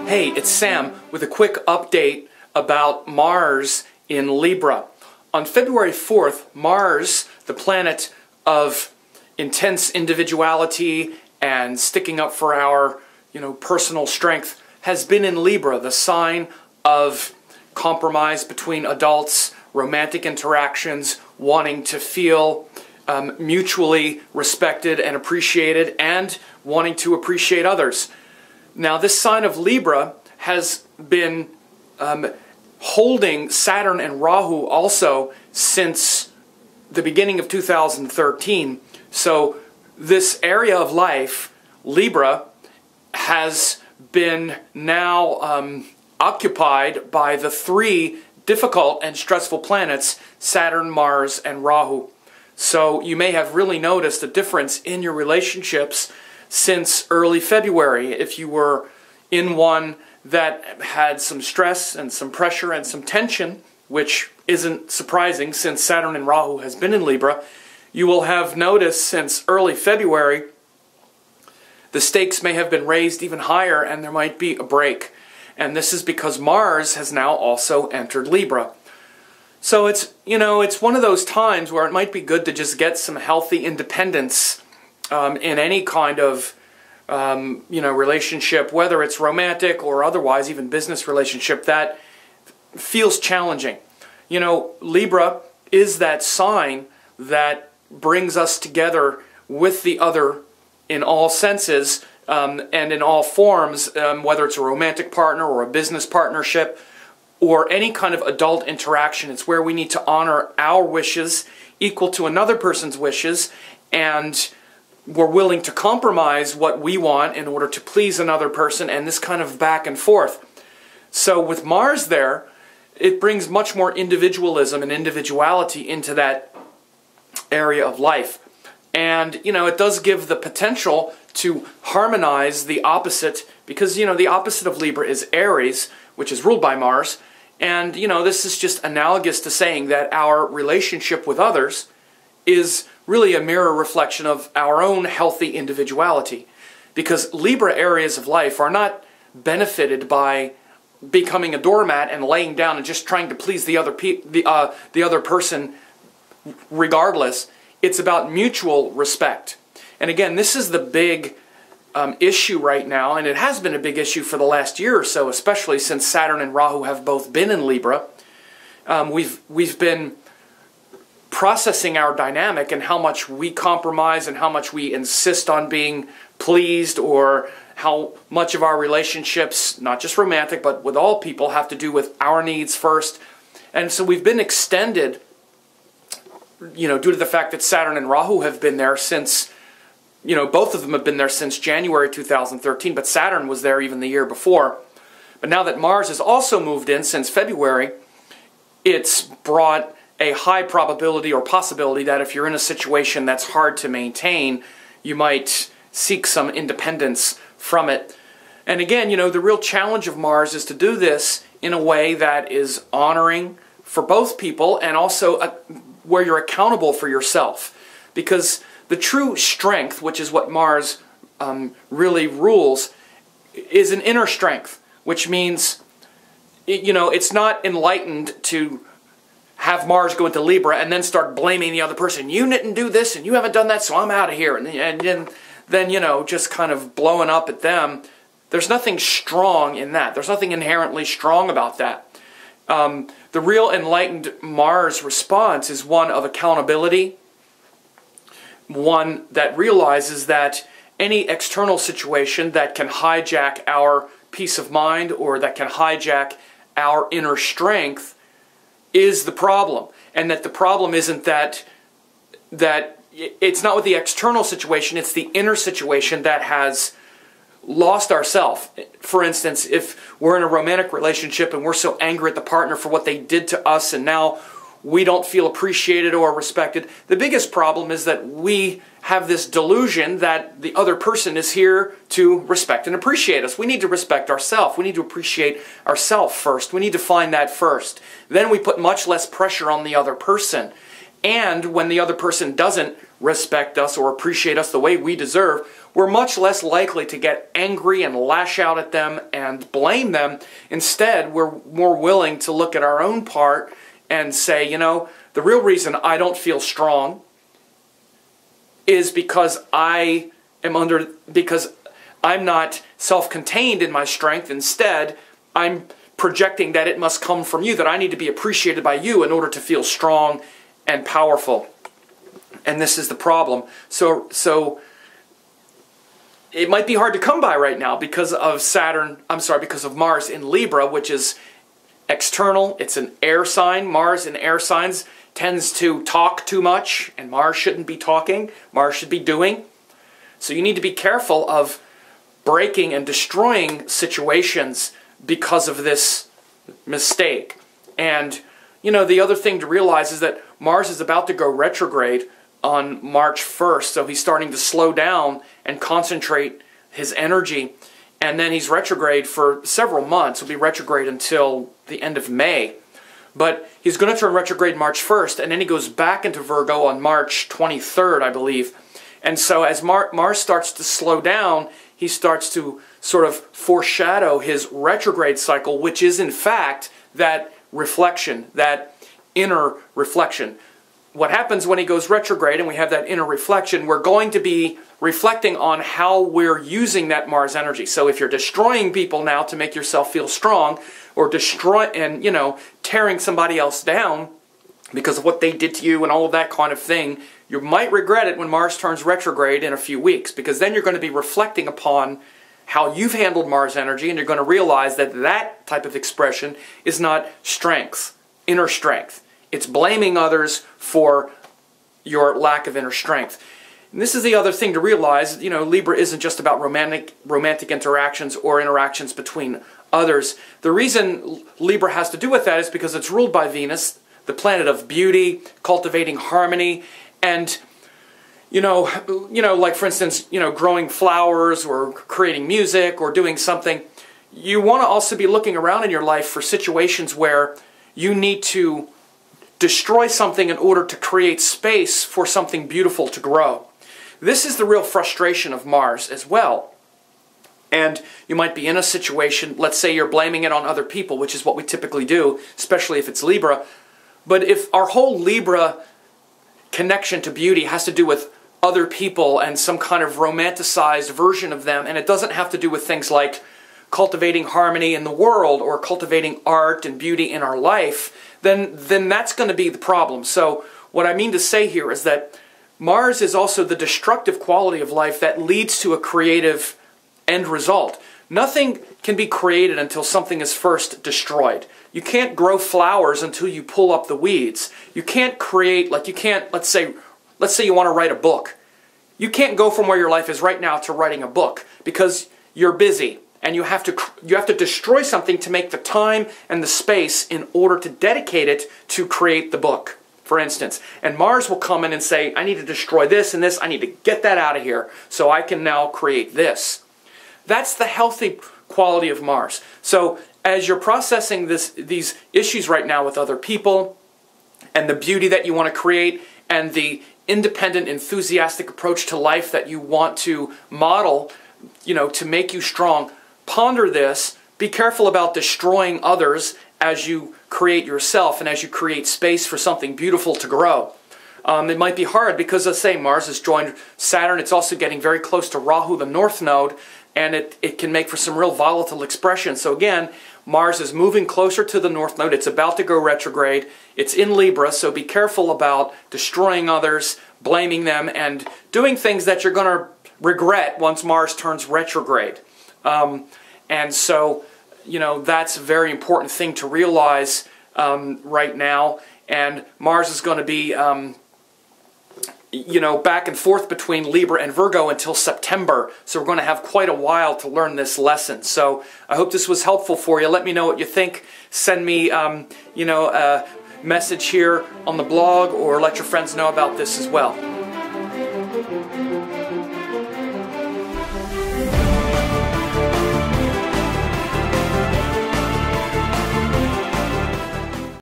Hey, it's Sam with a quick update about Mars in Libra. On February 4th, Mars, the planet of intense individuality and sticking up for our, personal strength, has been in Libra, the sign of compromise between adults, romantic interactions, wanting to feel mutually respected and appreciated, and wanting to appreciate others. Now, this sign of Libra has been holding Saturn and Rahu also since the beginning of 2013. So this area of life, Libra, has been now occupied by the three difficult and stressful planets, Saturn, Mars, and Rahu. So you may have really noticed a difference in your relationships since early February. If you were in one that had some stress and some pressure and some tension, which isn't surprising since Saturn and Rahu has been in Libra, you will have noticed since early February the stakes may have been raised even higher and there might be a break. And this is because Mars has now also entered Libra. So it's one of those times where it might be good to just get some healthy independence in any kind of relationship, whether it's romantic or otherwise, even business relationship, that feels challenging. Libra is that sign that brings us together with the other in all senses and in all forms, whether it's a romantic partner or a business partnership or any kind of adult interaction. It's where we need to honor our wishes equal to another person's wishes, and we're willing to compromise what we want in order to please another person, and this kind of back and forth. So with Mars there, it brings much more individualism and individuality into that area of life. And, it does give the potential to harmonize the opposite, because, the opposite of Libra is Aries, which is ruled by Mars. And, this is just analogous to saying that our relationship with others is really a mirror reflection of our own healthy individuality. Because Libra areas of life are not benefited by becoming a doormat and laying down and just trying to please the other person regardless. It's about mutual respect. And again, this is the big issue right now, and it has been a big issue for the last year or so, especially since Saturn and Rahu have both been in Libra. We've been processing our dynamic and how much we compromise and how much we insist on being pleased, or how much of our relationships, not just romantic, but with all people, have to do with our needs first. And so we've been extended, due to the fact that Saturn and Rahu have been there since, both of them have been there since January 2013, but Saturn was there even the year before. But now that Mars has also moved in since February, it's brought a high probability or possibility that if you're in a situation that's hard to maintain, you might seek some independence from it. And again, the real challenge of Mars is to do this in a way that is honoring for both people, and also where you're accountable for yourself. Because the true strength, which is what Mars really rules, is an inner strength, which means, it's not enlightened to have Mars go into Libra and then start blaming the other person. You didn't do this and you haven't done that, so I'm out of here. And then, just kind of blowing up at them. There's nothing strong in that. There's nothing inherently strong about that. The real enlightened Mars response is one of accountability, one that realizes that any external situation that can hijack our peace of mind or that can hijack our inner strength is the problem. And that the problem isn't that it's not with the external situation, it's the inner situation that has lost ourselves. For instance, if we're in a romantic relationship and we're so angry at the partner for what they did to us and now we don't feel appreciated or respected, the biggest problem is that we have this delusion that the other person is here to respect and appreciate us. We need to respect ourselves. We need to appreciate ourselves first. We need to find that first. Then we put much less pressure on the other person. And when the other person doesn't respect us or appreciate us the way we deserve, we're much less likely to get angry and lash out at them and blame them. Instead, we're more willing to look at our own part and say, you know, the real reason I don't feel strong is because because I'm not self-contained in my strength. Instead, I'm projecting that it must come from you, that I need to be appreciated by you in order to feel strong and powerful. And this is the problem. So it might be hard to come by right now because of because of Mars in Libra, which is external. It's an air sign. Mars in air signs tends to talk too much, and Mars shouldn't be talking. Mars should be doing. So you need to be careful of breaking and destroying situations because of this mistake. And, you know, the other thing to realize is that Mars is about to go retrograde on March 1st, so he's starting to slow down and concentrate his energy. And then he's retrograde for several months. He'll be retrograde until the end of May. But he's going to turn retrograde March 1st, and then he goes back into Virgo on March 23rd, I believe. And so as Mars starts to slow down, he starts to sort of foreshadow his retrograde cycle, which is in fact that reflection, that inner reflection. What happens when he goes retrograde and we have that inner reflection, we're going to be reflecting on how we're using that Mars energy. So if you're destroying people now to make yourself feel strong, or tearing somebody else down because of what they did to you and all of that kind of thing, you might regret it when Mars turns retrograde in a few weeks, because then you're going to be reflecting upon how you've handled Mars energy, and you're going to realize that that type of expression is not strength, inner strength. It's blaming others for your lack of inner strength. And this is the other thing to realize. You know, Libra isn't just about romantic interactions or interactions between others. The reason Libra has to do with that is because it's ruled by Venus, the planet of beauty, cultivating harmony, and like for instance, growing flowers or creating music or doing something. You want to also be looking around in your life for situations where you need to destroy something in order to create space for something beautiful to grow. This is the real frustration of Mars as well. And you might be in a situation, let's say you're blaming it on other people, which is what we typically do, especially if it's Libra. But if our whole Libra connection to beauty has to do with other people and some kind of romanticized version of them, and it doesn't have to do with things like cultivating harmony in the world or cultivating art and beauty in our life, then that's going to be the problem. So what I mean to say here is that Mars is also the destructive quality of life that leads to a creative end result. Nothing can be created until something is first destroyed. You can't grow flowers until you pull up the weeds. You can't create, let's say you want to write a book. You can't go from where your life is right now to writing a book because you're busy, and you have to destroy something to make the time and the space in order to dedicate it to create the book, for instance. And Mars will come in and say, I need to destroy this and this, I need to get that out of here so I can now create this. That's the healthy quality of Mars. So as you're processing these issues right now with other people, and the beauty that you want to create, and the independent, enthusiastic approach to life that you want to model, to make you strong, ponder this. Be careful about destroying others as you create yourself and as you create space for something beautiful to grow. It might be hard because, let's say, Mars has joined Saturn. It's also getting very close to Rahu, the North Node, and it can make for some real volatile expression. So again, Mars is moving closer to the North Node. It's about to go retrograde. It's in Libra, so be careful about destroying others, blaming them, and doing things that you're going to regret once Mars turns retrograde. And so, that's a very important thing to realize right now. And Mars is going to be back and forth between Libra and Virgo until September. So we're going to have quite a while to learn this lesson. So I hope this was helpful for you. Let me know what you think. Send me, a message here on the blog, or let your friends know about this as well.